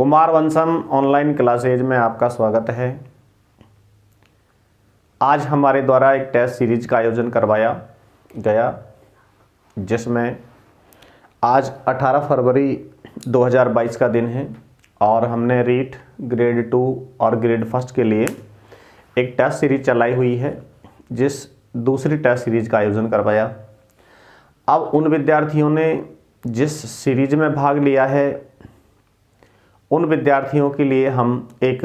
कुमार वंशम online classes में आपका स्वागत है। आज हमारे द्वारा एक टेस्ट सीरीज का आयोजन करवाया गया, जिसमें आज 18 फरवरी 2022 का दिन है और हमने रीट ग्रेड 2 और ग्रेड फर्स्ट के लिए एक टेस्ट सीरीज चलाई हुई है, जिस दूसरी टेस्ट सीरीज का आयोजन करवाया। अब उन विद्यार्थियों ने जिस सीरीज में भाग लिया है, उन विद्यार्थियों के लिए हम एक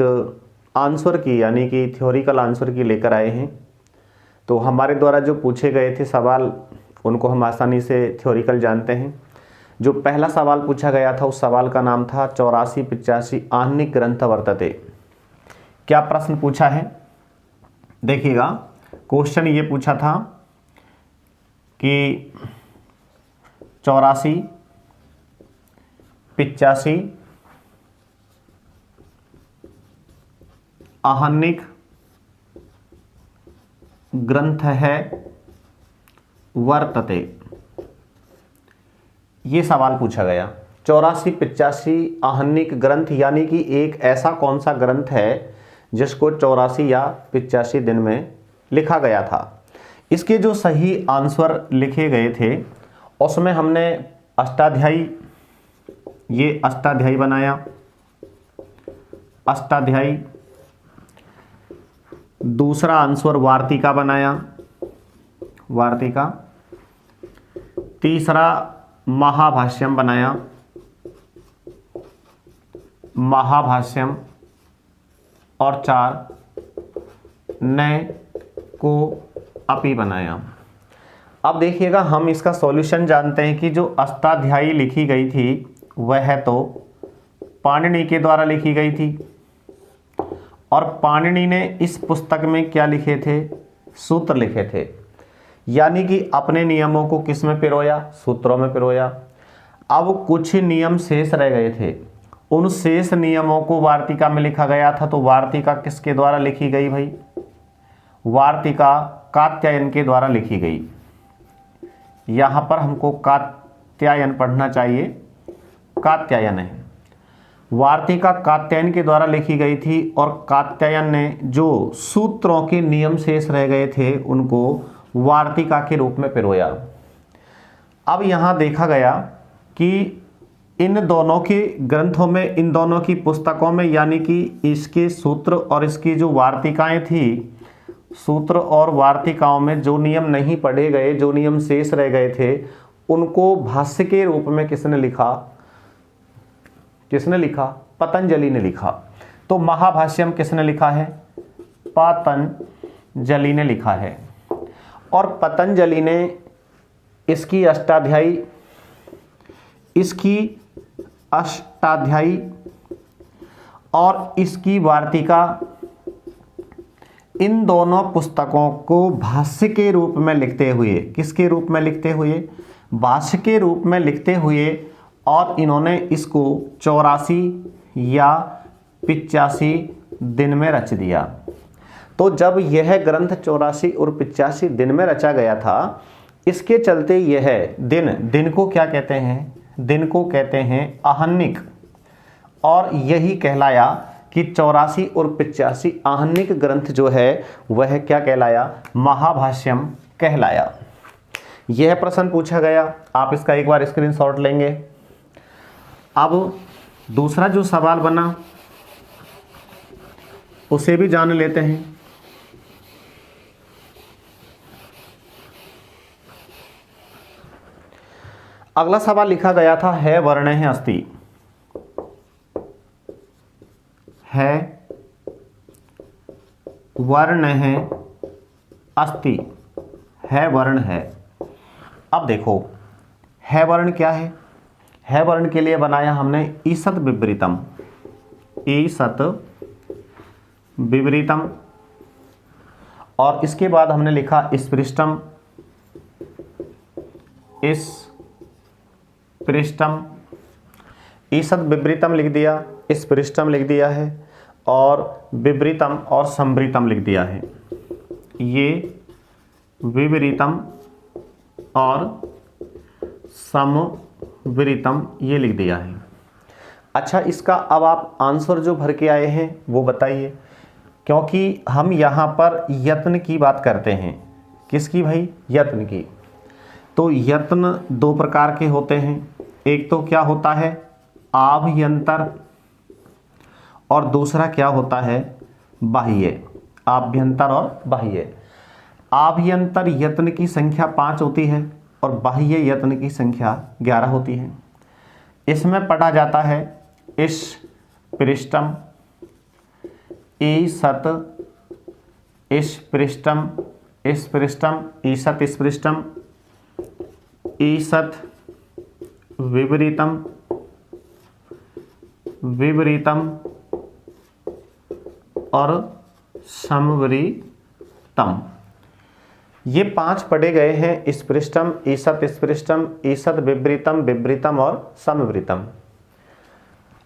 आंसर की यानी कि थ्योरिकल आंसर की लेकर आए हैं। तो हमारे द्वारा जो पूछे गए थे सवाल, उनको हम आसानी से थ्योरिकल जानते हैं। जो पहला सवाल पूछा गया था, उस सवाल का नाम था 84-85 आहनिक ग्रंथ वर्तते। क्या प्रश्न पूछा है देखिएगा। क्वेश्चन ये पूछा था कि 84-85 आहनिक ग्रंथ है वर्तते, ये सवाल पूछा गया। 84-85 आहनिक ग्रंथ यानी कि एक ऐसा कौन सा ग्रंथ है जिसको 84 या 85 दिन में लिखा गया था। इसके जो सही आंसर लिखे गए थे, उसमें हमने अष्टाध्यायी, ये अष्टाध्यायी बनाया, अष्टाध्यायी। दूसरा आंसर वार्तिका बनाया, वार्तिका। तीसरा महाभाष्यम बनाया, महाभाष्यम। और 4 नए को अपि बनाया। अब देखिएगा, हम इसका सॉल्यूशन जानते हैं कि जो अष्टाध्यायी लिखी गई थी वह तो पाणिनि के द्वारा लिखी गई थी, और पाणिनि ने इस पुस्तक में क्या लिखे थे? सूत्र लिखे थे, यानी कि अपने नियमों को किस में पिरोया? सूत्रों में पिरोया। अब कुछ नियम शेष रह गए थे, उन शेष नियमों को वार्तिका में लिखा गया था। तो वार्तिका किसके द्वारा लिखी गई भाई? वार्तिका कात्यायन के द्वारा लिखी गई। यहां पर हमको कात्यायन पढ़ना चाहिए, कात्यायन है। वार्तिका कात्यायन के द्वारा लिखी गई थी, और कात्यायन ने जो सूत्रों के नियम शेष रह गए थे उनको वार्तिका के रूप में पिरोया। अब यहाँ देखा गया कि इन दोनों के ग्रंथों में, इन दोनों की पुस्तकों में, यानी कि इसके सूत्र और इसकी जो वार्तिकाएं थी, सूत्र और वार्तिकाओं में जो नियम नहीं पढ़े गए, जो नियम शेष रह गए थे, उनको भाष्य के रूप में किसने लिखा? किसने लिखा? पतंजलि ने लिखा। तो महाभाष्यम किसने लिखा है? पतंजलि ने लिखा है। और पतंजलि ने इसकी अष्टाध्यायी, इसकी अष्टाध्यायी और इसकी वार्तिका, इन दोनों पुस्तकों को भाष्य के रूप में लिखते हुए, किसके रूप में लिखते हुए? भाष्य के रूप में लिखते हुए, और इन्होंने इसको 84 या 85 दिन में रच दिया। तो जब यह ग्रंथ 84 और 85 दिन में रचा गया था, इसके चलते यह दिन को क्या कहते हैं? दिन को कहते हैं आहनिक। और यही कहलाया कि 84 और 85 आहनिक ग्रंथ जो है वह क्या कहलाया? महाभाष्यम कहलाया। यह प्रश्न पूछा गया। आप इसका एक बार स्क्रीनशॉट लेंगे। अब दूसरा जो सवाल बना उसे भी जान लेते हैं। अगला सवाल लिखा गया था, है वर्ण है अस्ति। है वर्ण है अस्ति, है वर्ण है। अब देखो, है वर्ण क्या है? है वर्ण के लिए बनाया हमने ईसत विपरीतम, ईसत विपरीतम। और इसके बाद हमने लिखा स्पृष्टम, स्पृष्टम। ईसत विपरीतम लिख दिया, स्पृष्टम लिख दिया है, और विपरीतम और संवृतम लिख दिया है। ये विपरीतम और समविपरीतम ये लिख दिया है। अच्छा, इसका अब आप आंसर जो भर के आए हैं वो बताइए, क्योंकि हम यहाँ पर यत्न की बात करते हैं। किसकी भाई? यत्न की। तो यत्न दो प्रकार के होते हैं, एक तो क्या होता है आभ्यंतर, और दूसरा क्या होता है बाह्य। आभ्यंतर और बाह्य। आभ्यंतर यत्न की संख्या 5 होती है और बाह्य यत्न की संख्या 11 होती है। इसमें पढ़ा जाता है इस पृष्ठम, ईसत, इस पृष्ठम, इस पृष्ठम, ईसत इस पृष्ठम, ईसत विपरीतम, विपरीतम और समविपरीतम। ये 5 पढ़े गए हैं, इस पृष्ठम, ईसत इस पृष्ठम, ईसत विपरीतम, विपरीतम और समविपरीतम।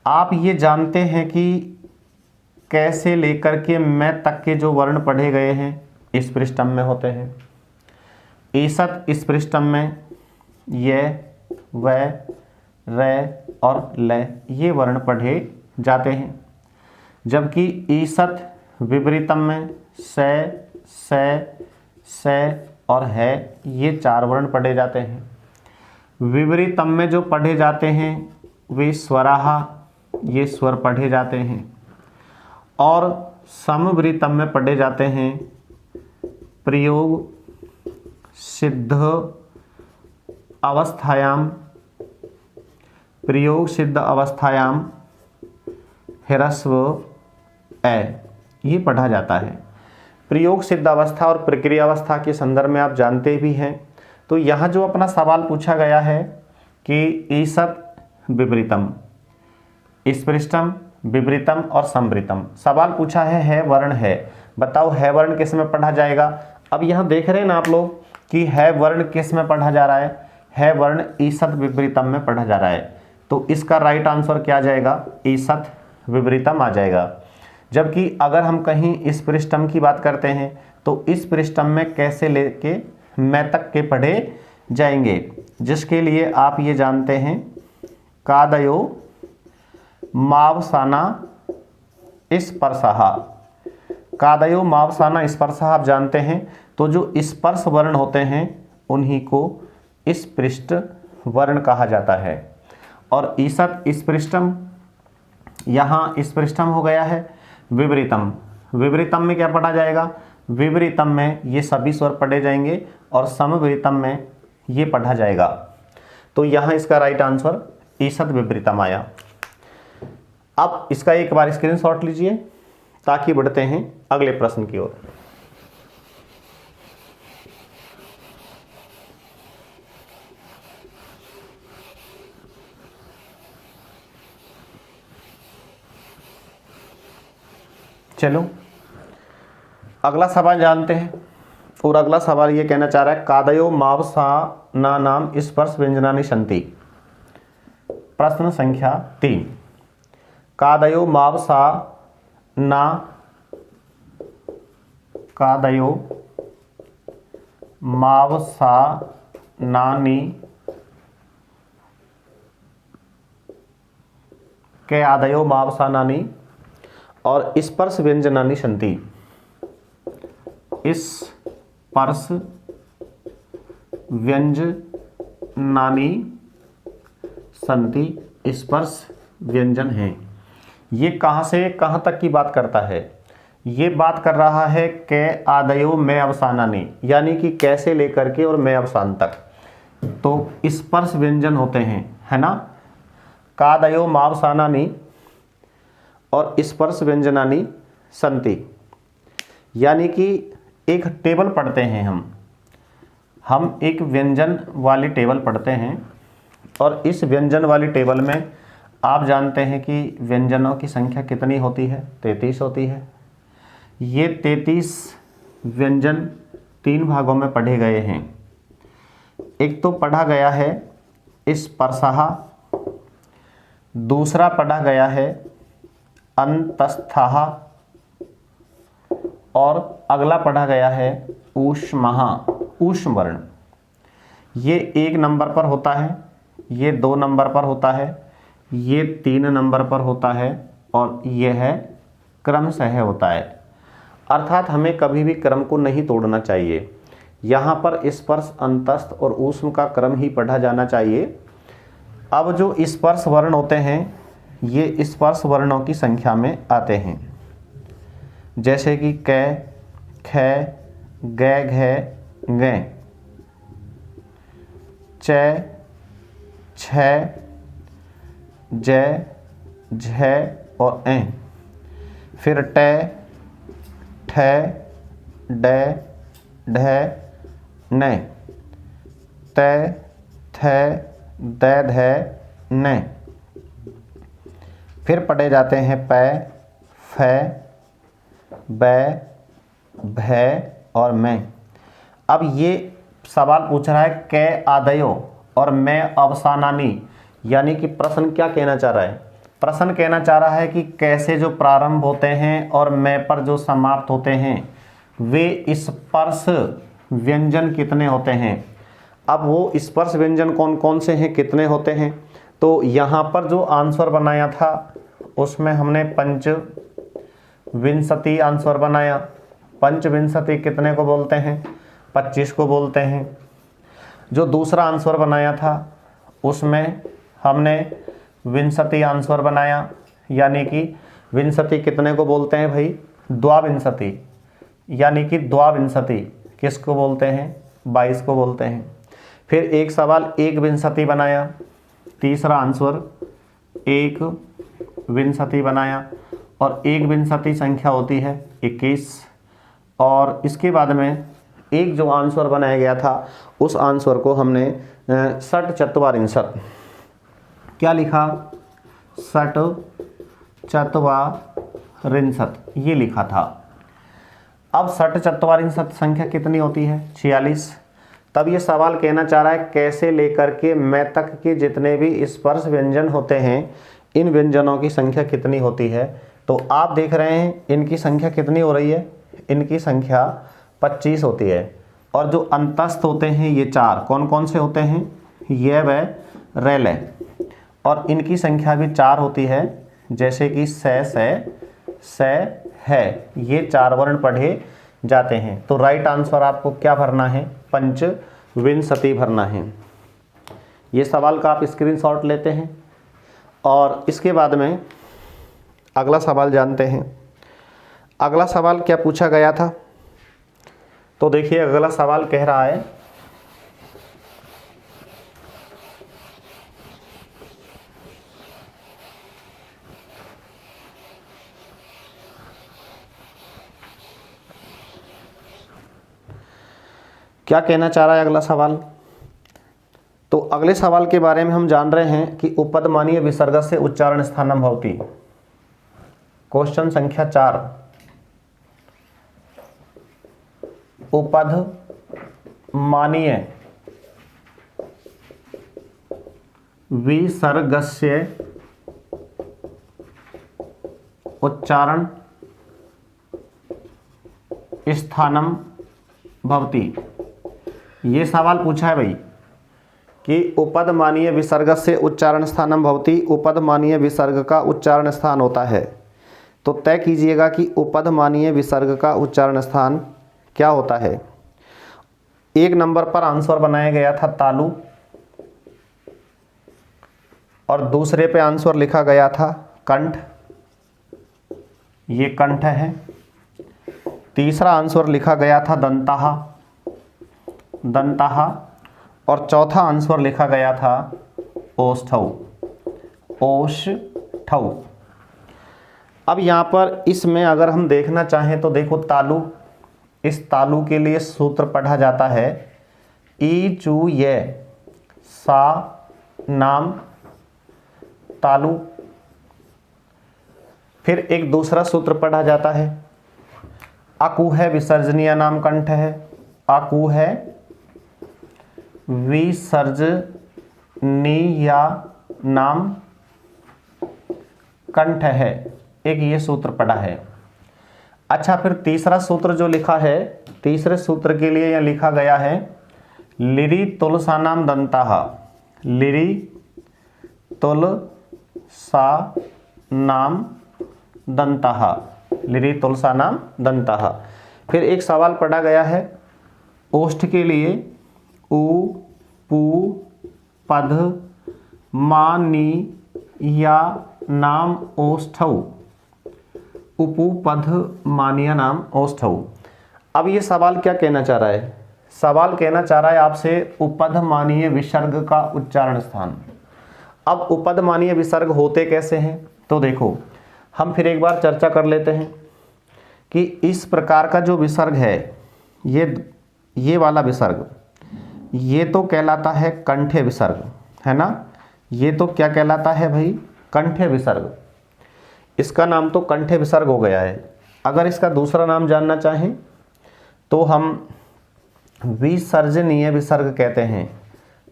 आप ये जानते हैं कि कैसे लेकर के मैं तक के जो वर्ण पढ़े गए हैं इस पृष्ठम में होते हैं। ईसत इस पृष्ठम में ये, व, रे और ल ये वर्ण पढ़े जाते हैं, जबकि ईसत विपरीतम में से और है ये 4 वर्ण पढ़े जाते हैं। विपरीतम में जो पढ़े जाते हैं वे स्वराहा, ये स्वर पढ़े जाते हैं, और समविपरीतम में पढ़े जाते हैं प्रयोग सिद्ध अवस्थायाम, प्रयोग सिद्ध अवस्थायाम ह्रस्व ए, ये पढ़ा जाता है। प्रयोग सिद्ध अवस्था और प्रक्रिया अवस्था के संदर्भ में आप जानते भी हैं। तो यहाँ जो अपना सवाल पूछा गया है कि ईसत विपरीतम, स्पृष्टम, विपरीतम और समविपरीतम, सवाल पूछा है वर्ण है, बताओ है वर्ण किस में पढ़ा जाएगा। अब यहाँ देख रहे हैं ना आप लोग कि है वर्ण किस में पढ़ा जा रहा है वर्ण ईसत विपरीतम में पढ़ा जा रहा है। तो इसका राइट आंसर क्या आ जाएगा? ईसत विपरीतम आ जाएगा। जबकि अगर हम कहीं इस पृष्ठम की बात करते हैं तो इस पृष्ठम में कैसे लेके मैं तक के पढ़े जाएंगे, जिसके लिए आप ये जानते हैं कादयो मावसाना स्पर्शहा, कादयो मावसाना स्पर्शहा आप जानते हैं। तो जो स्पर्श वर्ण होते हैं उन्हीं को इस पृष्ठ वर्ण कहा जाता है। और ईसत इस पृष्ठम, यहाँ इस पृष्ठम हो गया है विपरीतम। विपरीतम में क्या पढ़ा जाएगा? विपरीतम में ये सभी स्वर पढ़े जाएंगे और समविपरीतम में ये पढ़ा जाएगा। तो यहाँ इसका राइट आंसर ईसत विपरीतम आया। अब इसका एक बार स्क्रीनशॉट लीजिए ताकि बढ़ते हैं अगले प्रश्न की ओर। चलो अगला सवाल जानते हैं। और अगला सवाल ये कहना चाह रहा है कादयो मावसाना नाम स्पर्श व्यंजनानि सन्ति। प्रश्न संख्या 3, कादयो मावसाना, कादयो मावसानानि के आदयो मावसानानि और स्पर्श व्यंजनानि सन्ति। स्पर्श व्यंजनानि सन्ति, स्पर्श व्यंजन हैं। ये कहाँ से कहाँ तक की बात करता है? ये बात कर रहा है के आदयो में अवसानानि, यानी कि कैसे लेकर के और में अवसान तक। तो स्पर्श व्यंजन होते हैं, है ना, कादयो मावसानानि और स्पर्श व्यंजनानि सन्ति। यानी कि एक टेबल पढ़ते हैं हम एक व्यंजन वाली टेबल पढ़ते हैं, और इस व्यंजन वाली टेबल में आप जानते हैं कि व्यंजनों की संख्या कितनी होती है? 33 होती है। ये 33 व्यंजन 3 भागों में पढ़े गए हैं। एक तो पढ़ा गया है स्पर्शहा, दूसरा पढ़ा गया है अंतस्थः, और अगला पढ़ा गया है ऊष्मः, ऊष्म वर्ण। ये 1 नंबर पर होता है, ये 2 नंबर पर होता है, ये 3 नंबर पर होता है और यह क्रमशः होता है। अर्थात हमें कभी भी क्रम को नहीं तोड़ना चाहिए। यहाँ पर स्पर्श, अंतस्थ और ऊष्म का क्रम ही पढ़ा जाना चाहिए। अब जो स्पर्श वर्ण होते हैं ये स्पर्श वर्णों की संख्या में आते हैं, जैसे कि कै, खे, गै, घै, गै, चै, छै, जै, झै और ऐ। फिर टै, ठै, डै, ढै, नै, तै, थै, दै, धै, नै। फिर पढ़े जाते हैं पै, फै, बै, भै और मैं। अब ये सवाल पूछ रहा है कै आदयो और मैं अवसानानी, यानी कि प्रश्न क्या कहना चाह रहा है? प्रश्न कहना चाह रहा है कि कैसे जो प्रारंभ होते हैं और मैं पर जो समाप्त होते हैं वे स्पर्श व्यंजन कितने होते हैं। अब वो स्पर्श व्यंजन कौन कौन से हैं, कितने होते हैं? तो यहाँ पर जो आंसर बनाया था उसमें हमने पंचविंशति आंसर बनाया। पंचविंशति कितने को बोलते हैं? 25 को बोलते हैं। जो दूसरा आंसर बनाया था उसमें हमने विंशति आंसर बनाया, यानी कि विंशति कितने को बोलते हैं भाई? द्वाविंशति, यानी कि द्वाविंशति किसको बोलते हैं? 22 को बोलते हैं। फिर एक सवाल एक विंशति बनाया, तीसरा आंसर एक विंशति बनाया और एक विंशति संख्या होती है 21। और इसके बाद में एक जो आंसर बनाया गया था उस आंसर को हमने षट चत्वारिंशत, क्या लिखा? षट चत्वारिंशत ये लिखा था। अब षट चत्वारिंशत संख्या कितनी होती है? 46। तब ये सवाल कहना चाह रहा है कैसे लेकर के मैं तक के जितने भी स्पर्श व्यंजन होते हैं इन व्यंजनों की संख्या कितनी होती है। तो आप देख रहे हैं इनकी संख्या कितनी हो रही है? इनकी संख्या 25 होती है। और जो अंतस्थ होते हैं ये 4, कौन कौन से होते हैं? ये व रेले, और इनकी संख्या भी 4 होती है, जैसे कि से है। ये 4 वर्ण पढ़े जाते हैं। तो राइट आंसर आपको क्या भरना है? पंचविंशति भरना है। ये सवाल का आप स्क्रीनशॉट लेते हैं और इसके बाद में अगला सवाल जानते हैं। अगला सवाल क्या पूछा गया था? तो देखिए अगला सवाल कह रहा है क्या कहना चाह रहा है अगला सवाल? तो अगले सवाल के बारे में हम जान रहे हैं कि उपदमानीय विसर्ग से उच्चारण स्थानम भवति। क्वेश्चन संख्या 4, उपदमानीय विसर्गस्य उच्चारण स्थानम भवति। ये सवाल पूछा है भाई कि उपदमानीय विसर्ग से उच्चारण स्थानम भवति, उपदमानीय विसर्ग का उच्चारण स्थान होता है। तो तय कीजिएगा कि उपदमानीय विसर्ग का उच्चारण स्थान क्या होता है। एक नंबर पर आंसर बनाया गया था तालु और दूसरे पे आंसर लिखा गया था कंठ, ये कंठ है। तीसरा आंसर लिखा गया था दंताहा, दंताहा, और चौथा आंसर लिखा गया था ओष्ठौ, ओष्ठौ। अब यहाँ पर इसमें अगर हम देखना चाहें तो देखो तालु, इस तालु के लिए सूत्र पढ़ा जाता है ई चू ये सा नाम तालु। फिर एक दूसरा सूत्र पढ़ा जाता है अकु है विसर्जनीय नाम कंठ है, अकु है विसर्जनीय नाम कंठ है, एक ये सूत्र पढ़ा है। अच्छा, फिर तीसरा सूत्र जो लिखा है, तीसरे सूत्र के लिए यह लिखा गया है लिरि तुलसानाम दंताहा, लिरि तुलसानाम सा नाम दंतः, लिरि तुलसा नाम दंतः। फिर एक सवाल पढ़ा गया है ओष्ठ के लिए, उ पु पध मा नी या नाम ओष्ठौ, उपु पध मानिया नाम ओष्ठौ। अब ये सवाल क्या कहना चाह रहा है? सवाल कहना चाह रहा है आपसे उपधमानीय विसर्ग का उच्चारण स्थान। अब उपधमानीय विसर्ग होते कैसे हैं? तो देखो, हम फिर एक बार चर्चा कर लेते हैं कि इस प्रकार का जो विसर्ग है, ये वाला विसर्ग, ये तो कहलाता है कंठ्य विसर्ग, है ना। ये तो क्या कहलाता है भाई? कंठ्य विसर्ग। इसका नाम तो कंठ्य विसर्ग हो गया है। अगर इसका दूसरा नाम जानना चाहें तो हम विसर्जनीय विसर्ग कहते हैं।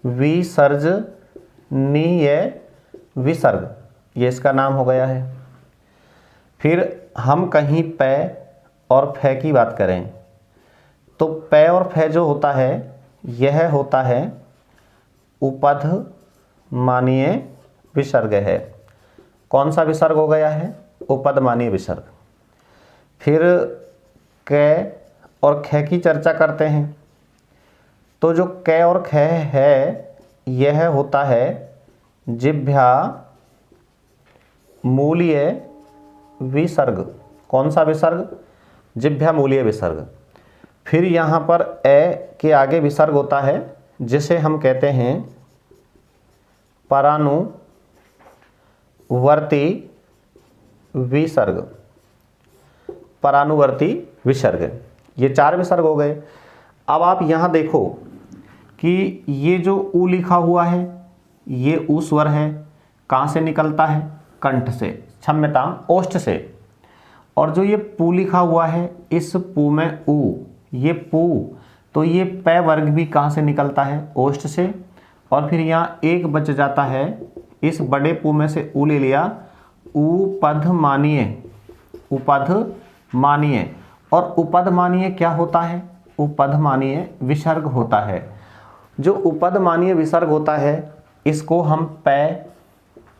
विसर्जनीय विसर्ग, ये इसका नाम हो गया है। फिर हम कहीं पै और फै की बात करें तो पै और फै जो होता है, यह होता है उपधमानीय विसर्ग है। कौन सा विसर्ग हो गया है? उपधमानीय विसर्ग। फिर कै और ख की चर्चा करते हैं तो जो कै और ख है, यह होता है जिह्वा मूलीय विसर्ग। कौन सा विसर्ग? जिह्वा मूलीय विसर्ग। फिर यहाँ पर ए के आगे विसर्ग होता है जिसे हम कहते हैं परानुवर्ती विसर्ग। परानुवर्ती विसर्ग, ये 4 विसर्ग हो गए। अब आप यहाँ देखो कि ये जो उ लिखा हुआ है, ये उ स्वर है, कहाँ से निकलता है? कंठ से, क्षम्यताम ओष्ठ से। और जो ये पू लिखा हुआ है, इस पू में उ, ये पू, तो ये पै वर्ग भी कहाँ से निकलता है? ओष्ठ से। और फिर यहाँ एक बच जाता है, इस बड़े पू में से उ ले लिया, उपधमानीय, उपधमानीय। और उपधमानीय क्या होता है? उपधमानीय विसर्ग होता है। जो उपधमानीय विसर्ग होता है, इसको हम पै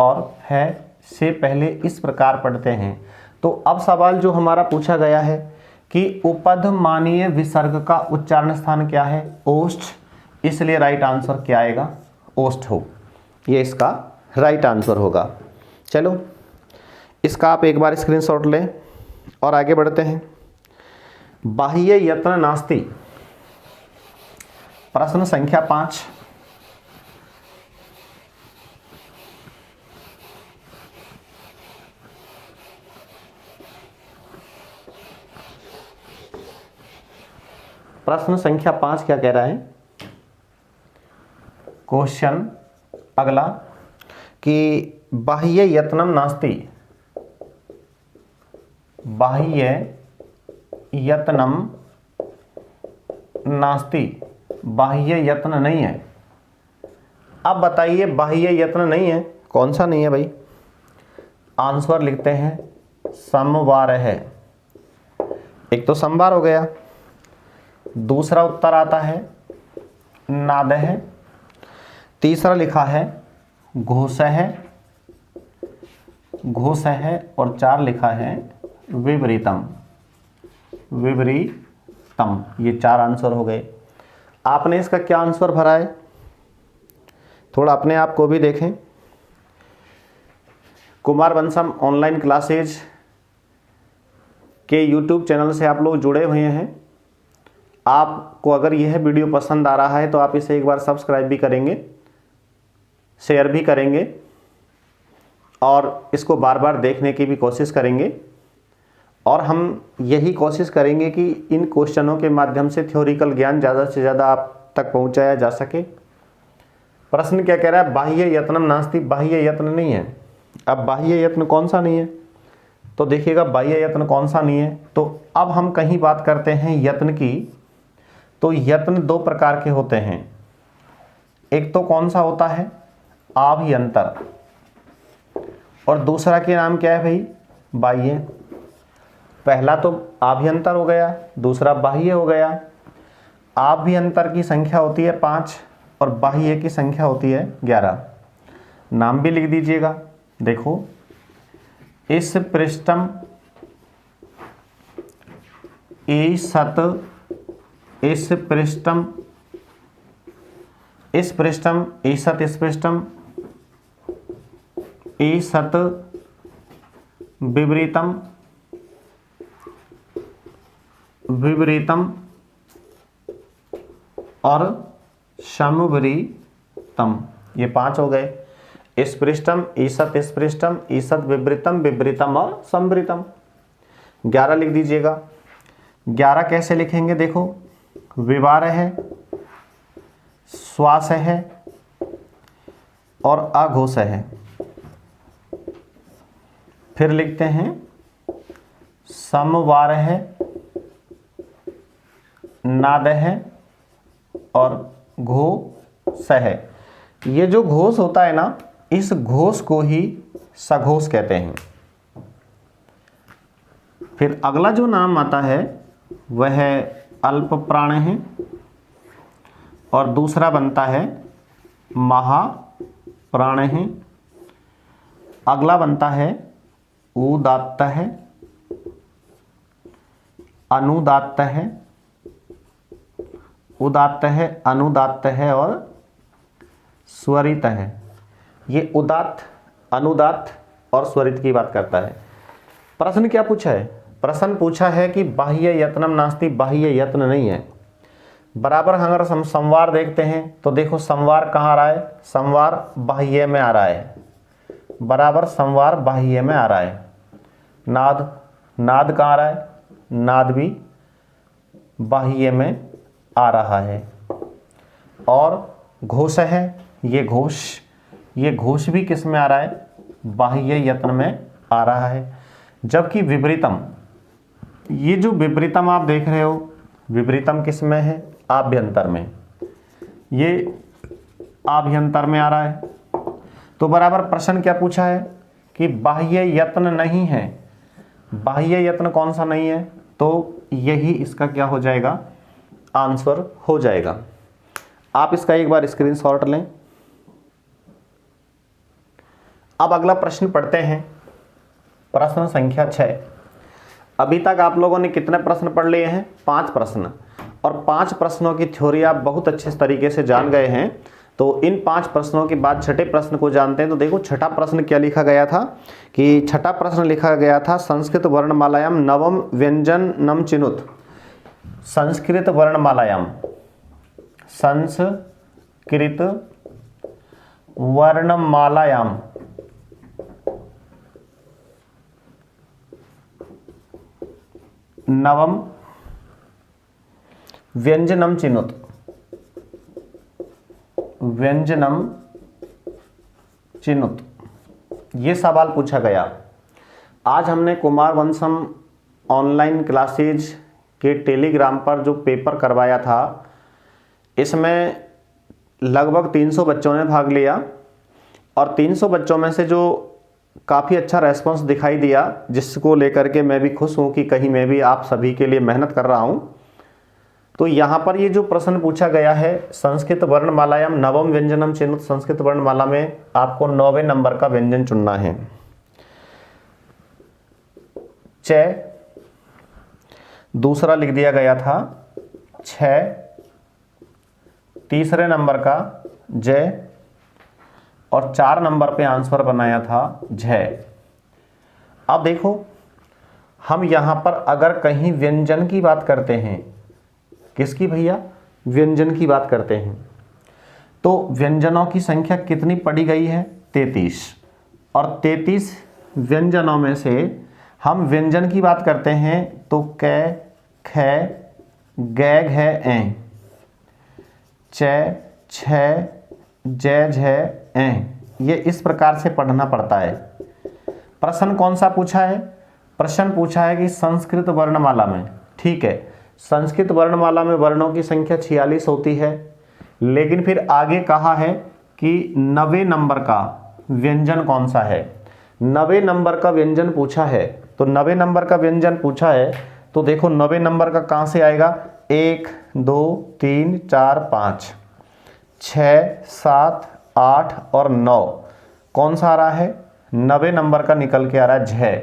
और फै से पहले इस प्रकार पढ़ते हैं। तो अब सवाल जो हमारा पूछा गया है कि उपधमानीय विसर्ग का उच्चारण स्थान क्या है? ओष्ठ। इसलिए राइट आंसर क्या आएगा? ओष्ठ हो, ये इसका राइट आंसर होगा। चलो, इसका आप एक बार स्क्रीनशॉट लें और आगे बढ़ते हैं। बाह्य यत्न नास्ति, प्रश्न संख्या 5। प्रश्न संख्या 5 क्या कह रहा है? क्वेश्चन अगला कि बाह्य यत्नम नास्ति, बाह्य यत्नम नास्ति, बाह्य यत्न नहीं है। अब बताइए, बाह्य यत्न नहीं है, कौन सा नहीं है भाई? आंसर लिखते हैं समवार है। एक तो समवार हो गया, दूसरा उत्तर आता है नाद है, तीसरा लिखा है घोष है, घोष है, और 4 लिखा है विपरीतम, विपरीतम। ये 4 आंसर हो गए। आपने इसका क्या आंसर भरा है? थोड़ा अपने आप को भी देखें। कुमार बंसम ऑनलाइन क्लासेज के यूट्यूब चैनल से आप लोग जुड़े हुए हैं। आपको अगर यह वीडियो पसंद आ रहा है तो आप इसे एक बार सब्सक्राइब भी करेंगे, शेयर भी करेंगे और इसको बार बार देखने की भी कोशिश करेंगे। और हम यही कोशिश करेंगे कि इन क्वेश्चनों के माध्यम से थ्योरिकल ज्ञान ज़्यादा से ज़्यादा आप तक पहुंचाया जा सके। प्रश्न क्या कह रहा है? बाह्य यत्नम नास्ति, बाह्य यत्न नहीं है। अब बाह्य यत्न कौन सा नहीं है? तो देखिएगा बाह्य यत्न कौन सा नहीं है। तो अब हम कहीं बात करते हैं यत्न की, तो यत्न 2 प्रकार के होते हैं। एक तो कौन सा होता है? आभ्यंतर, और दूसरा के नाम क्या है भाई? बाह्य। पहला तो आभ्यंतर हो गया, दूसरा बाह्य हो गया। आभ्यंतर की संख्या होती है 5 और बाह्य की संख्या होती है 11। नाम भी लिख दीजिएगा, देखो इस पृष्ठम ईसत, इस पृष्ठम, इस पृष्ठम ईसत, इस पृष्ठम ईसत विपरीतम, विपरीतम और समविपरीतम, ये 5 हो गए। इस पृष्ठम ईसत, इस पृष्ठम ईसत विपरीतम, विपरीतम और समविपरीतम। 11 लिख दीजिएगा। 11 कैसे लिखेंगे? देखो विवार है, श्वास है और अघोष है। फिर लिखते हैं समवार है, नाद है और घोष है। ये जो घोष होता है ना, इस घोष को ही सघोष कहते हैं। फिर अगला जो नाम आता है वह अल्प प्राण है और दूसरा बनता है महाप्राण है। अगला बनता है उदात्त है, अनुदात्त है, उदात्त है, अनुदात्त है और स्वरित है। ये उदात्त, अनुदात्त और स्वरित की बात करता है। प्रश्न क्या पूछा है? प्रश्न पूछा है कि बाह्य यत्नम नास्ति, बाह्य यत्न नहीं है। बराबर अगर हम संवार देखते हैं तो देखो संवार कहाँ आ रहा है? संवार बाह्य में आ रहा है, बराबर संवार बाह्य में आ रहा है। नाद, नाद कहाँ आ रहा है? नाद भी बाह्य में आ रहा है। और घोष है, ये घोष, ये घोष भी किस में आ रहा है? बाह्य यत्न में आ रहा है। जबकि विपरीतम, ये जो विपरीतम आप देख रहे हो, विपरीतम किस में है? आभ्यंतर में। ये आभ्यंतर में आ रहा है। तो बराबर प्रश्न क्या पूछा है कि बाह्य यत्न नहीं है। बाह्य यत्न कौन सा नहीं है? तो यही इसका क्या हो जाएगा? आंसर हो जाएगा। आप इसका एक बार स्क्रीनशॉट लें। अब अगला प्रश्न पढ़ते हैं, प्रश्न संख्या 6। अभी तक आप लोगों ने कितने प्रश्न पढ़ लिए हैं? 5 प्रश्न। और 5 प्रश्नों की थ्योरी आप बहुत अच्छे तरीके से जान गए हैं। तो इन 5 प्रश्नों के बाद छठे प्रश्न को जानते हैं। तो देखो छठा प्रश्न क्या लिखा गया था कि छठा प्रश्न लिखा गया था संस्कृत वर्णमालायाम नवम व्यंजनम चिनुत। संस्कृत वर्णमालायाम, संस्कृत वर्णमालायाम नवम व्यंजनम चिनुत, व्यंजनम चिनुत, ये सवाल पूछा गया। आज हमने कुमार वंशम ऑनलाइन क्लासेज के टेलीग्राम पर जो पेपर करवाया था, इसमें लगभग 300 बच्चों ने भाग लिया और 300 बच्चों में से जो काफ़ी अच्छा रेस्पॉन्स दिखाई दिया, जिसको लेकर के मैं भी खुश हूँ कि कहीं मैं भी आप सभी के लिए मेहनत कर रहा हूँ। तो यहाँ पर ये जो प्रश्न पूछा गया है संस्कृत वर्णमालायाम नवम व्यंजनम चिनुत, संस्कृत वर्णमाला में आपको 9वें नंबर का व्यंजन चुनना है। च, दूसरा लिख दिया गया था छ, तीसरे नंबर का जय और 4 नंबर पे आंसर बनाया था झ। अब देखो हम यहाँ पर अगर कहीं व्यंजन की बात करते हैं, किसकी भैया? व्यंजन की बात करते हैं, तो व्यंजनों की संख्या कितनी पड़ी गई है? 33। और 33 व्यंजनों में से हम व्यंजन की बात करते हैं तो कै, ख, गै, घै, ऐ, च, छ, जय, झ, ऐ, ये इस प्रकार से पढ़ना पड़ता है। प्रश्न कौन सा पूछा है? प्रश्न पूछा है कि संस्कृत वर्णमाला में, ठीक है, संस्कृत वर्णमाला में वर्णों की संख्या 46 होती है, लेकिन फिर आगे कहा है कि 9वें नंबर का व्यंजन कौन सा है। 9वें नंबर का व्यंजन पूछा है, तो 9वें नंबर का व्यंजन पूछा है तो देखो 9वें नंबर का कहाँ से आएगा? 1, 2, 3, 4, 5, 6, 7, 8 और 9 कौन सा आ रहा है? 90 नंबर का निकल के आ रहा है झ,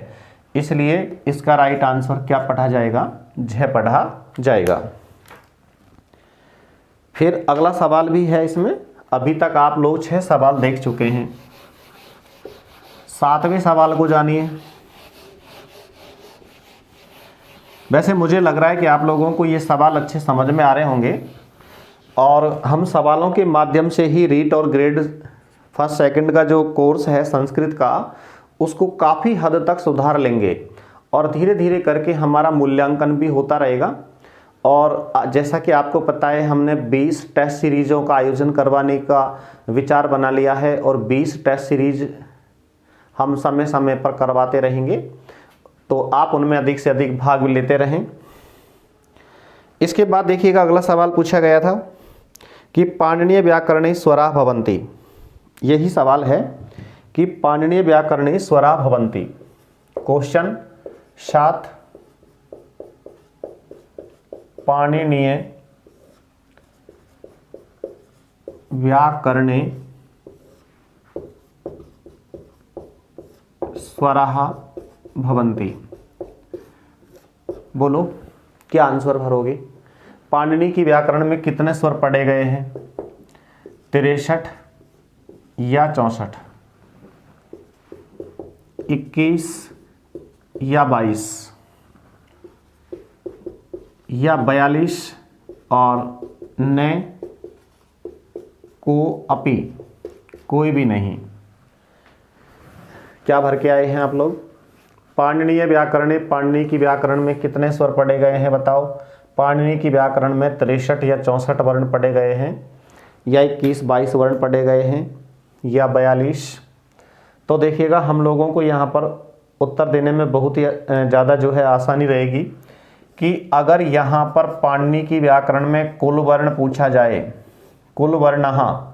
इसलिए इसका राइट आंसर क्या पढ़ा जाएगा, झ पढ़ा जाएगा। फिर अगला सवाल भी है इसमें। अभी तक आप लोग 6 सवाल देख चुके हैं, 7वें सवाल को जानिए। वैसे मुझे लग रहा है कि आप लोगों को ये सवाल अच्छे समझ में आ रहे होंगे और हम सवालों के माध्यम से ही रीट और ग्रेड फर्स्ट सेकंड का जो कोर्स है संस्कृत का, उसको काफ़ी हद तक सुधार लेंगे और धीरे धीरे करके हमारा मूल्यांकन भी होता रहेगा। और जैसा कि आपको पता है, हमने 20 टेस्ट सीरीज़ों का आयोजन करवाने का विचार बना लिया है और 20 टेस्ट सीरीज हम समय समय पर करवाते रहेंगे, तो आप उनमें अधिक से अधिक भाग लेते रहें। इसके बाद देखिएगा, अगला सवाल पूछा गया था कि पाणिनीय व्याकरणे स्वरा भवन्ति। यही सवाल है कि पाणिनीय व्याकरणे स्वरा भवन्ति। क्वेश्चन 7, पाणिनीय व्याकरणे स्वराः भवन्ति। बोलो क्या आंसर भरोगे। पाणिनि की व्याकरण में कितने स्वर पढ़े गए हैं, 63 या 64, 21 या 22 या 42 और न को अपि, कोई भी नहीं। क्या भर के आए हैं आप लोग। पाणिनीय व्याकरण, पाणिनि की व्याकरण में कितने स्वर पढ़े गए हैं बताओ। पाणिनि की व्याकरण में 63 या 64 वर्ण पढ़े गए हैं, या 21-22 वर्ण पढ़े गए हैं, या 42। तो देखिएगा, हम लोगों को यहाँ पर उत्तर देने में बहुत ही ज़्यादा जो है आसानी रहेगी कि अगर यहाँ पर पाणिनि की व्याकरण में कुल वर्ण पूछा जाए, कुल वर्ण, हाँ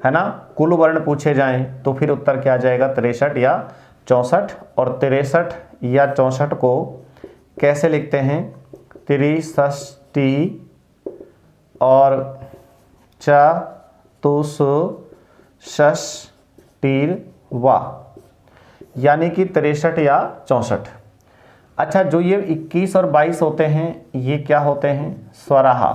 है ना, कुल वर्ण पूछे जाएं, तो फिर उत्तर क्या आ जाएगा, 63 या 64। और 63 या 64 को कैसे लिखते हैं, 63 और चतुष्षष्टिर्वा, यानी कि 63 या 64। अच्छा, जो ये 21 और 22 होते हैं, ये क्या होते हैं, स्वराहा।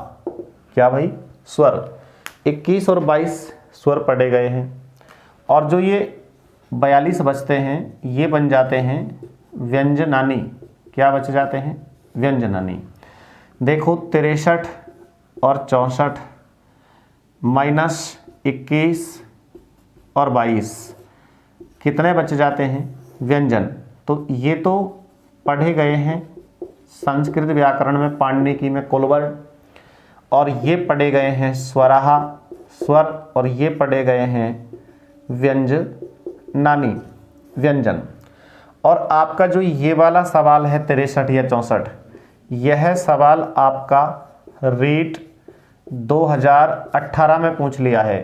क्या भाई, स्वर। 21 और 22 स्वर पढ़े गए हैं, और जो ये 42 बचते हैं, ये बन जाते हैं व्यंजनानी। क्या बच जाते हैं, व्यंजनानी। देखो 63 और 64 माइनस 21 और 22 कितने बच जाते हैं, व्यंजन। तो ये तो पढ़े गए हैं संस्कृत व्याकरण में पाणिनि की में कुल वर्ण, और ये पढ़े गए हैं स्वराहा, स्वर, और ये पढ़े गए हैं व्यंजनानी, व्यंजन। और आपका जो ये वाला सवाल है 63 या 64, यह सवाल आपका रीट 2018 में पूछ लिया है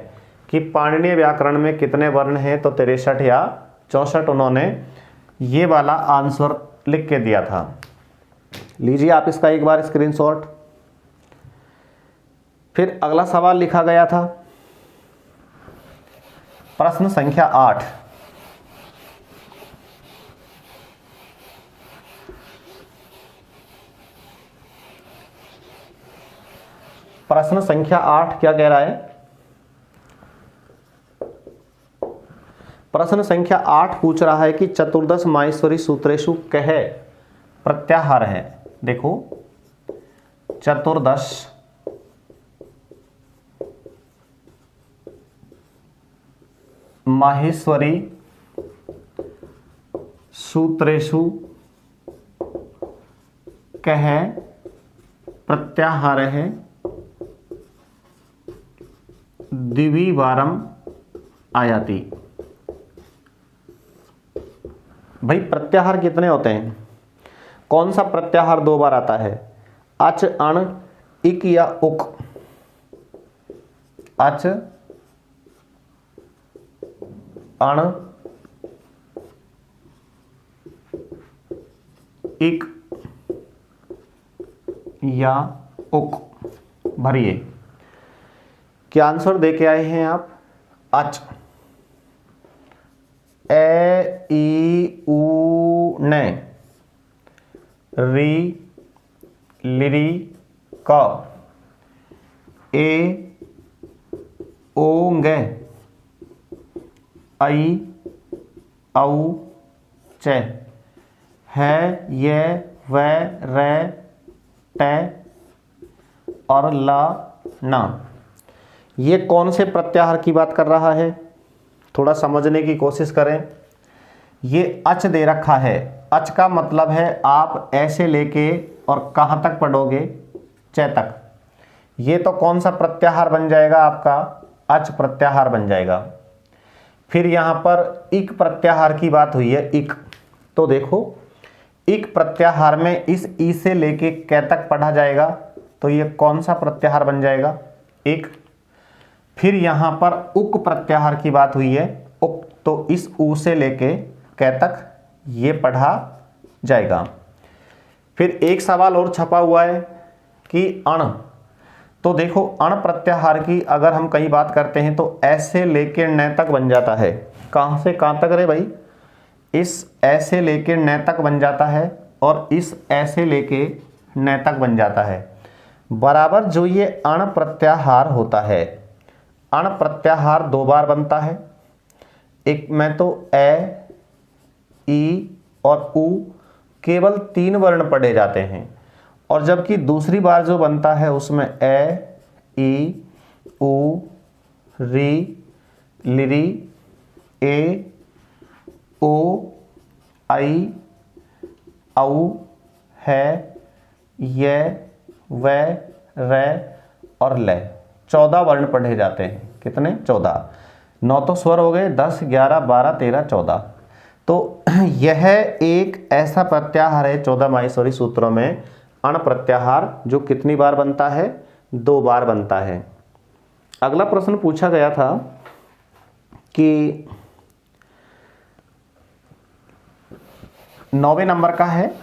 कि पाणिनीय व्याकरण में कितने वर्ण हैं, तो 63 या 64 उन्होंने ये वाला आंसर लिख के दिया था। लीजिए आप इसका एक बार स्क्रीनशॉट। फिर अगला सवाल लिखा गया था, प्रश्न संख्या 8। प्रश्न संख्या 8 क्या कह रहा है, प्रश्न संख्या 8 पूछ रहा है कि चतुर्दश माहेश्वरी सूत्रेषु कह प्रत्याहार है। देखो, चतुर्दश माहेश्वरी सूत्रेषु कह प्रत्याहार है द्विवारम आयाति। भाई प्रत्याहार कितने होते हैं, कौन सा प्रत्याहार 2 बार आता है, अच, अण, इक या उक। अच, अण, इक या उक। भरिए। क्या आंसर दे के आए हैं आप, अच। ए ई ऊ ने, री लिरी क, ए ओंगे, आई औ चे, है ये वे रे टे और ला ना। ये कौन से प्रत्याहार की बात कर रहा है, थोड़ा समझने की कोशिश करें। ये अच दे रखा है, अच का मतलब है आप ऐसे लेके और कहाँ तक पढ़ोगे, च तक। ये तो कौन सा प्रत्याहार बन जाएगा आपका, अच प्रत्याहार बन जाएगा। फिर यहाँ पर इक प्रत्याहार की बात हुई है, इक। तो देखो इक प्रत्याहार में इस ई से लेके कै तक पढ़ा जाएगा, तो ये कौन सा प्रत्याहार बन जाएगा, इक। फिर यहाँ पर उक प्रत्याहार की बात हुई है, उक, तो इस ऊ से लेके कै तक ये पढ़ा जाएगा। फिर एक सवाल और छपा हुआ है कि अण। तो देखो अण प्रत्याहार की अगर हम कई बात करते हैं तो ऐसे लेके न तक बन जाता है। कहाँ से कहाँ तक रे भाई, इस ऐसे लेके न तक बन जाता है और इस ऐसे लेके न तक बन जाता है। बराबर जो ये अण प्रत्याहार होता है, अण प्रत्याहार दो बार बनता है। एक में तो ए, ई और ऊ केवल 3 वर्ण पढ़े जाते हैं, और जबकि दूसरी बार जो बनता है उसमें ए, ई, ऊ, री, लिरी, ए, ओ, आई, औ, है, ये, वे, रे और ले। 14 वर्ण पढ़े जाते हैं। कितने, 14। 9 तो स्वर हो गए, 10, 11, 12, 13, 14। तो यह एक ऐसा प्रत्याहार है 14 माहेश्वरी सूत्रों में, अण प्रत्याहार, जो कितनी बार बनता है, 2 बार बनता है। अगला प्रश्न पूछा गया था कि 9वें नंबर का है।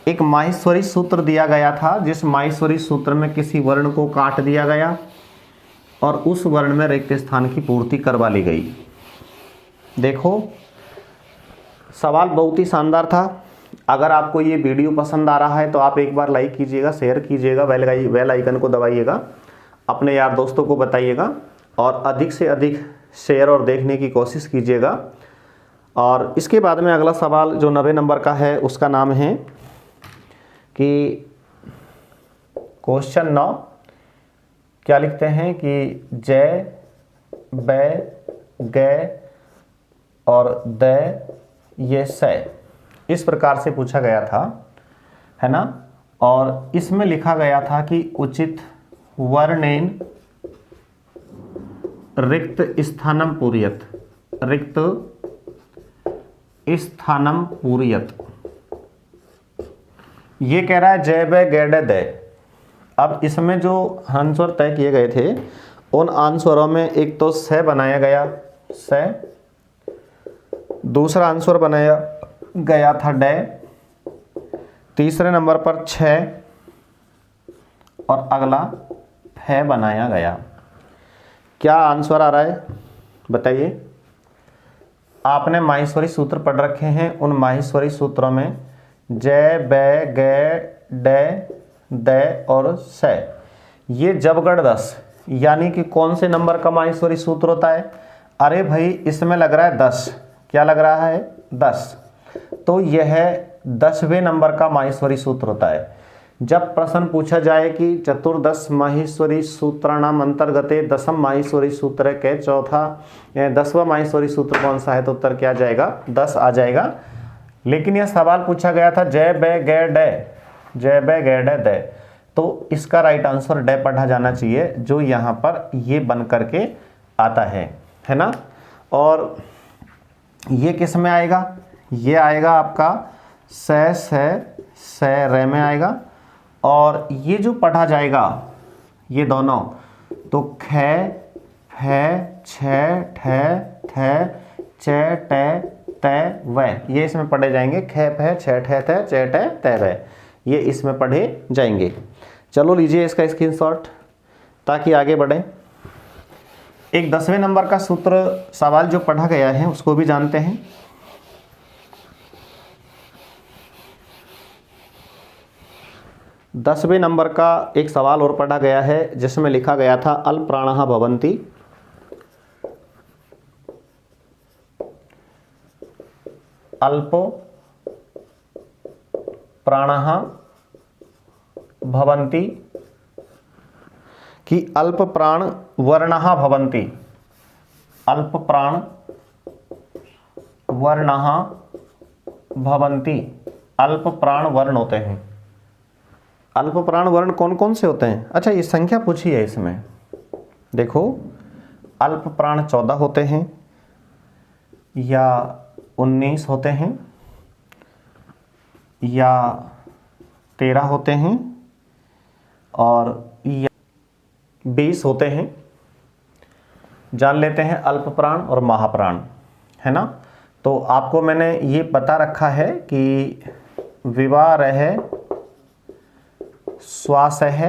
एक माहेश्वरी सूत्र दिया गया था, जिस माहेश्वरी सूत्र में किसी वर्ण को काट दिया गया और उस वर्ण में रिक्त स्थान की पूर्ति करवा ली गई। देखो सवाल बहुत ही शानदार था। अगर आपको ये वीडियो पसंद आ रहा है तो आप एक बार लाइक कीजिएगा, शेयर कीजिएगा, बेल आइकन को दबाइएगा, अपने यार दोस्तों को बताइएगा और अधिक से अधिक शेयर और देखने की कोशिश कीजिएगा। और इसके बाद में अगला सवाल जो 90 नंबर का है उसका नाम है कि क्वेश्चन 9 क्या लिखते हैं कि जय, बै, गे और द, ये से, इस प्रकार से पूछा गया था, है ना। और इसमें लिखा गया था कि उचित वर्णेन रिक्त स्थानम पूरयत, रिक्त स्थानम पूरयत। ये कह रहा है जय, बै, गैड, दे। अब इसमें जो आंसर तय किए गए थे उन आंसरों में एक तो से बनाया गया, से, दूसरा आंसर बनाया गया था डे, तीसरे नंबर पर 6 और अगला फे बनाया गया। क्या आंसर आ रहा है बताइए। आपने माहेश्वरी सूत्र पढ़ रखे हैं, उन माहेश्वरी सूत्रों में जय, बै, गे, डे, दे और से, ये जबगढ़ 10, यानी कि कौन से नंबर का माहेश्वरी सूत्र होता है। अरे भाई इसमें लग रहा है 10, क्या लग रहा है 10, तो यह 10वें नंबर का माहेश्वरी सूत्र होता है। जब प्रश्न पूछा जाए कि चतुर्दश माहेश्वरी सूत्राणाम अंतर्गते दसम माहेश्वरी सूत्र के चौथा 10वां माहेश्वरी सूत्र कौन सा है, तो उत्तर क्या जाएगा, 10 आ जाएगा। लेकिन यह सवाल पूछा गया था जय, बै, गे, डे, जय, बै, गे, डे, दे, तो इसका राइट आंसर डे पढ़ा जाना चाहिए, जो यहाँ पर ये बन करके आता है ना। और ये किस में आएगा, ये आएगा आपका से रे में आएगा। और ये जो पढ़ा जाएगा ये दोनों, तो खे, फे, छे, ठे, थे, चे, टे, ते, वे, ये इसमें पढ़े जाएंगे। खे, फे, छे, ठे, थे, चे, टे, ते, वे, ये इसमें पढ़े जाएंगे। चलो लीजिए इसका स्क्रीनशॉट ताकि आगे बढ़े। एक 10वें नंबर का सूत्र सवाल जो पढ़ा गया है उसको भी जानते हैं। 10वें नंबर का एक सवाल और पढ़ा गया है जिसमें लिखा गया था अल्प प्राणः भवन्ति। अल्प प्राणः भवन्ति कि अल्प प्राण वर्णः भवन्ति। अल्प प्राण वर्णः भवन्ति। अल्प प्राण वर्ण होते हैं। अल्प प्राण वर्ण कौन कौन से होते हैं? अच्छा, ये संख्या पूछी है इसमें। देखो, अल्प प्राण 14 होते हैं या 19 होते हैं या 13 होते हैं और या 20 होते हैं। जान लेते हैं अल्प प्राण और महाप्राण, है ना। तो आपको मैंने ये बता रखा है कि विवारह श्वासः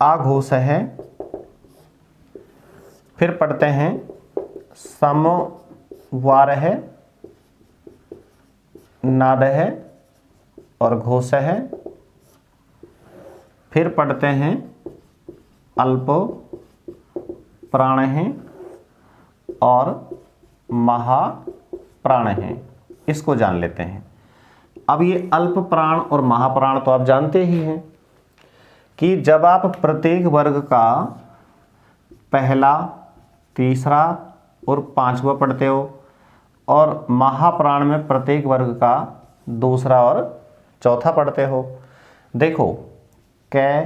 आघोषः, फिर पढ़ते हैं समवारः नादः और घोषः, फिर पढ़ते हैं अल्प प्राणः और महाप्राणः। इसको जान लेते हैं। अब ये अल्प प्राण और महाप्राण तो आप जानते ही हैं कि जब आप प्रत्येक वर्ग का पहला, तीसरा और पांचवा पढ़ते हो और महाप्राण में प्रत्येक वर्ग का दूसरा और चौथा पढ़ते हो। देखो, कै,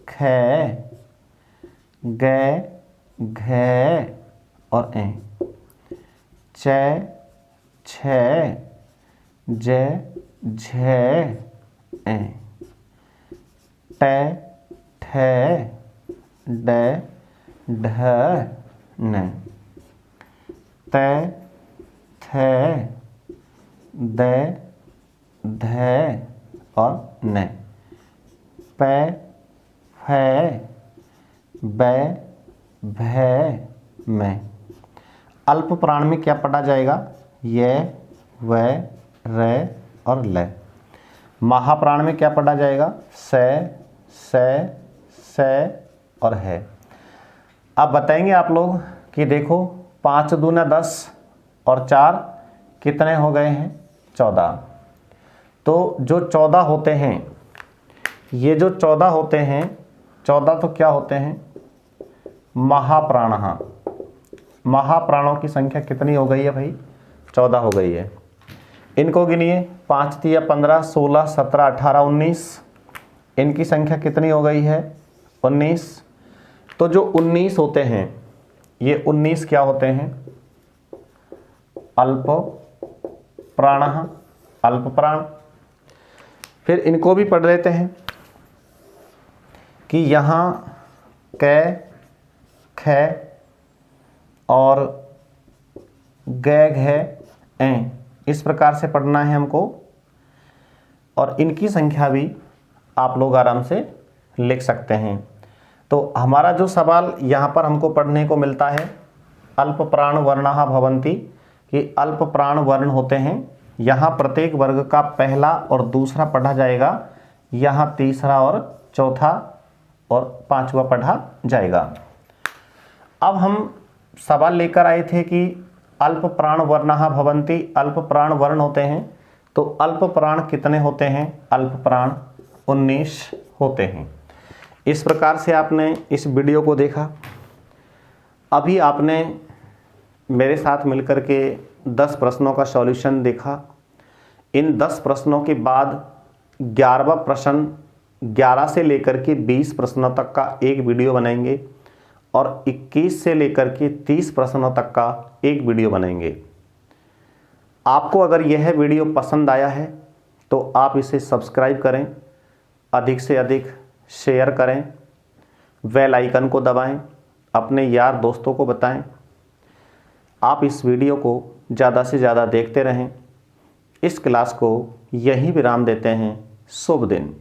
खे, गै, घै और ऐ, चै, छै, जै, झै, ऐ, टै, ठै, डै, ढै, नै, तै, थै, दै, धै और नै, पै, फै, बै, भै, मै। अल्प प्राण में क्या पढ़ा जाएगा? य, व, र और ल। महाप्राण में क्या पढ़ा जाएगा? स, स और है। अब बताएंगे आप लोग कि देखो, 5 दूना 10 और 4 कितने हो गए हैं? 14। तो जो 14 होते हैं, ये जो 14 होते हैं, 14 तो क्या होते हैं? महाप्राणः। महाप्राणों की संख्या कितनी हो गई है भाई? 14 हो गई है। इनको गिनिए, 5 तिया 15, 16, 17, 18, 19। इनकी संख्या कितनी हो गई है? 19। तो जो 19 होते हैं, ये 19 क्या होते हैं? अल्प प्राणः, अल्प प्राण। फिर इनको भी पढ़ लेते हैं कि यहाँ कै, ख और गै, घै, ऐ इस प्रकार से पढ़ना है हमको। और इनकी संख्या भी आप लोग आराम से लिख सकते हैं। तो हमारा जो सवाल यहाँ पर हमको पढ़ने को मिलता है, अल्प प्राण वर्णः भवन्ति, कि अल्प प्राण वर्ण होते हैं। यहाँ प्रत्येक वर्ग का पहला और दूसरा पढ़ा जाएगा, यहाँ तीसरा और चौथा और पांचवा पढ़ा जाएगा। अब हम सवाल लेकर आए थे कि अल्प प्राण वर्णः भवन्ति, अल्प प्राण वर्ण होते हैं। तो अल्प प्राण कितने होते हैं? अल्प प्राण 19 होते हैं। इस प्रकार से आपने इस वीडियो को देखा। अभी आपने मेरे साथ मिलकर के 10 प्रश्नों का सॉल्यूशन देखा। इन 10 प्रश्नों के बाद 11वां प्रश्न, 11 से लेकर के 20 प्रश्नों तक का एक वीडियो बनाएंगे और 21 से लेकर के 30 प्रश्नों तक का एक वीडियो बनाएंगे। आपको अगर यह वीडियो पसंद आया है तो आप इसे सब्सक्राइब करें, अधिक से अधिक शेयर करें, बेल आइकन को दबाएं, अपने यार दोस्तों को बताएं। आप इस वीडियो को ज़्यादा से ज़्यादा देखते रहें। इस क्लास को यहीं विराम देते हैं। शुभ दिन।